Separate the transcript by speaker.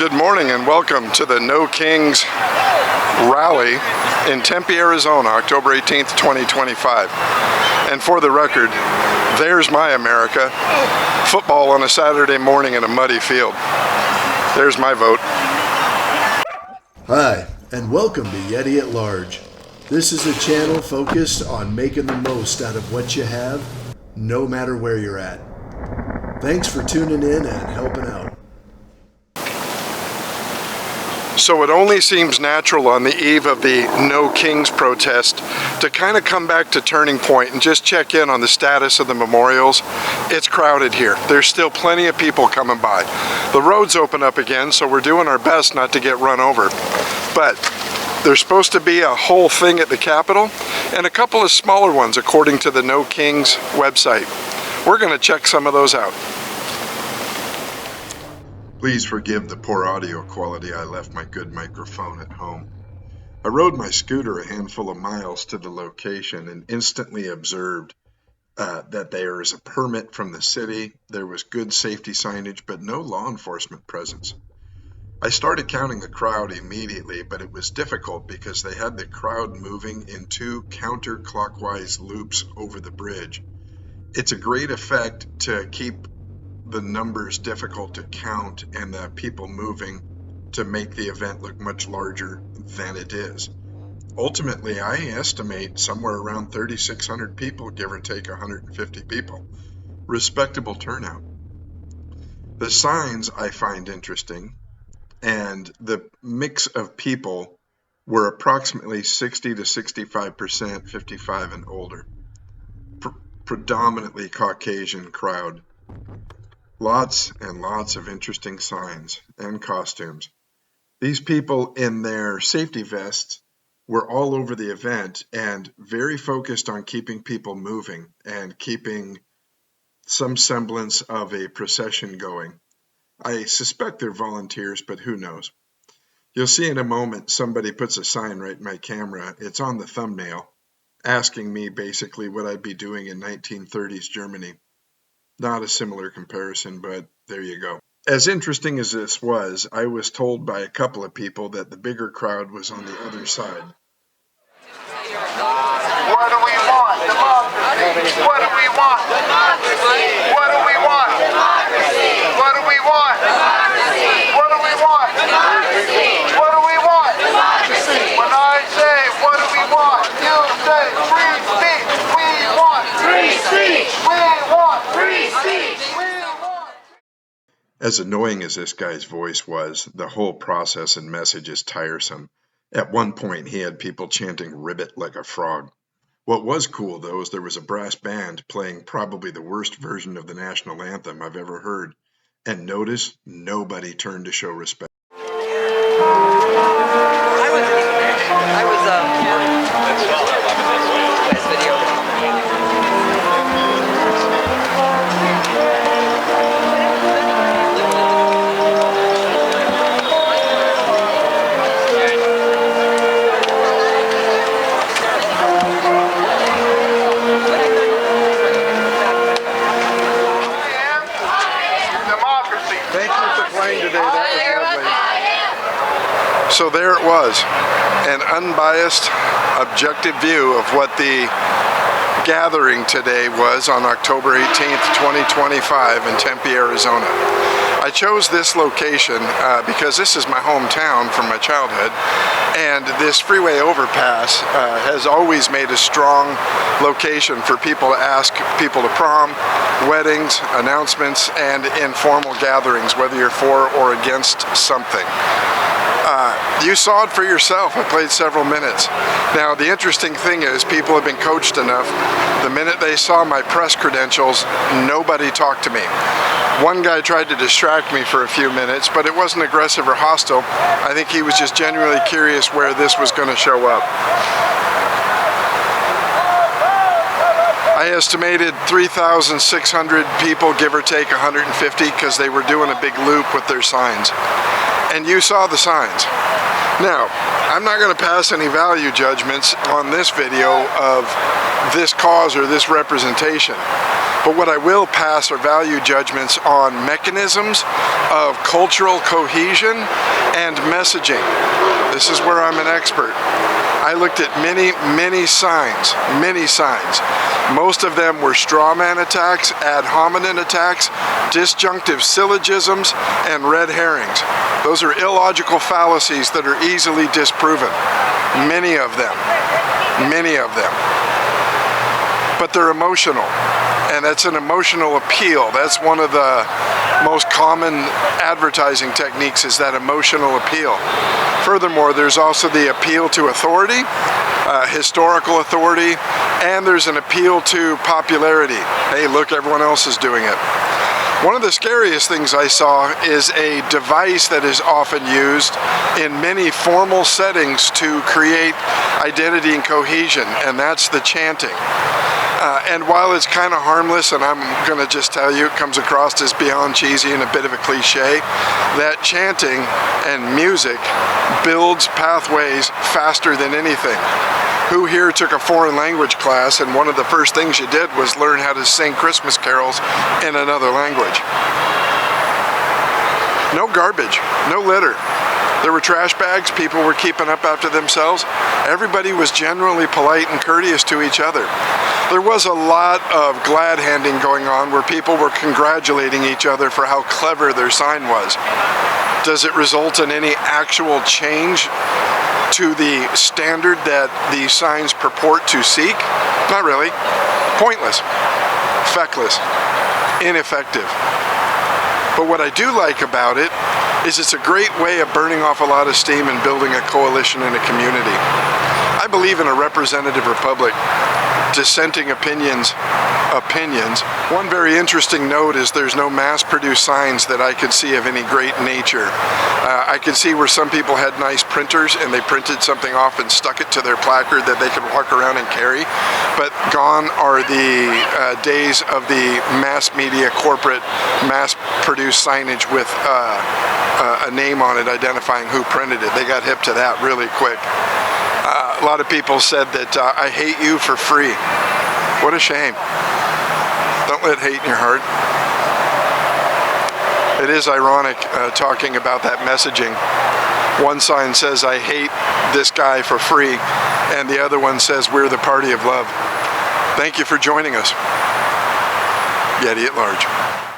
Speaker 1: Good morning and welcome to the No Kings rally in Tempe, Arizona, October 18th, 2025. And for the record, there's my America. Football on a Saturday morning in a muddy field. There's my vote.
Speaker 2: Hi, and welcome to Yeti at Large. This is a channel focused on making the most out of what you have, no matter where you're at. Thanks for tuning in and helping out.
Speaker 1: So it only seems natural on the eve of the No Kings protest to kind of come back to Turning Point and just check in on the status of the memorials. It's crowded here. There's still plenty of people coming by. The roads open up again, so we're doing our best not to get run over. But there's supposed to be a whole thing at the Capitol and a couple of smaller ones according to the No Kings website. We're going to check some of those out. Please forgive the poor audio quality. I left my good microphone at home. I rode my scooter a handful of miles to the location and instantly observed that there is a permit from the city. There was good safety signage, but no law enforcement presence. I started counting the crowd immediately, but it was difficult because they had the crowd moving in two counterclockwise loops over the bridge. It's a great effect to keep the numbers difficult to count and the people moving to make the event look much larger than it is. Ultimately, I estimate somewhere around 3,600 people, give or take 150 people. Respectable turnout. The signs I find interesting, and the mix of people were approximately 60 to 65% 55 and older. Predominantly Caucasian crowd. Lots and lots of interesting signs and costumes. These people in their safety vests were all over the event and very focused on keeping people moving and keeping some semblance of a procession going. I suspect they're volunteers, but who knows? You'll see in a moment somebody puts a sign right in my camera. It's on the thumbnail, asking me basically what I'd be doing in 1930s Germany. Not a similar comparison, but there you go. As interesting as this was, I was told by a couple of people that the bigger crowd was on the other side.
Speaker 3: What do we want? Democracy. What do we want? Democracy. What do we want? Democracy. What do we want? Democracy. What do we want? Democracy. What do we want? Democracy. When I say what do we want, you say free speech. We want free speech. We want free speech. We want.
Speaker 1: As annoying as this guy's voice was, the whole process and message is tiresome. At one point, he had people chanting "ribbit" like a frog. What was cool, though, is there was a brass band playing probably the worst version of the national anthem I've ever heard. And notice, nobody turned to show respect. Thank you for playing today. That was lovely. So there it was, an unbiased, objective view of what the gathering today was on October 18th, 2025 in Tempe, Arizona. I chose this location because this is my hometown from my childhood, and this freeway overpass has always made a strong location for people to ask people to prom, weddings, announcements, and informal gatherings, whether you're for or against something. You saw it for yourself. I played several minutes. Now, the interesting thing is people have been coached enough. The minute they saw my press credentials, nobody talked to me. One guy tried to distract me for a few minutes, but it wasn't aggressive or hostile. I think he was just genuinely curious where this was going to show up. I estimated 3,600 people, give or take 150, because they were doing a big loop with their signs. And you saw the signs. Now, I'm not going to pass any value judgments on this video of this cause or this representation. But what I will pass are value judgments on mechanisms of cultural cohesion and messaging. This is where I'm an expert. I looked at many signs. Most of them were straw man attacks, ad hominem attacks, disjunctive syllogisms, and red herrings. Those are illogical fallacies that are easily disproven. Many of them. But they're emotional, and that's an emotional appeal. That's one of the most common advertising techniques, is that emotional appeal. Furthermore, there's also the appeal to authority, historical authority, and there's an appeal to popularity. Hey, look, everyone else is doing it. One of the scariest things I saw is a device that is often used in many formal settings to create identity and cohesion, and that's the chanting. And while it's kind of harmless, and I'm going to just tell you, it comes across as beyond cheesy and a bit of a cliche, that chanting and music builds pathways faster than anything. Who here took a foreign language class and one of the first things you did was learn how to sing Christmas carols in another language? No garbage, no litter. There were trash bags, people were keeping up after themselves. Everybody was generally polite and courteous to each other. There was a lot of glad handing going on where people were congratulating each other for how clever their sign was. Does it result in any actual change to the standard that the signs purport to seek? Not really. Pointless, feckless, ineffective. But what I do like about it is it's a great way of burning off a lot of steam and building a coalition in a community. I believe in a representative republic. Dissenting opinions. One very interesting note is there's no mass-produced signs that I could see of any great nature. I could see where some people had nice printers and they printed something off and stuck it to their placard that they could walk around and carry. But gone are the days of the mass media corporate mass-produced signage with a name on it identifying who printed it. They got hip to that really quick. A lot of people said that I hate you for free. What a shame. Don't let hate in your heart. It is ironic talking about that messaging. One sign says I hate this guy for free, and the other one says we're the party of love. Thank you for joining us. Yeti at large.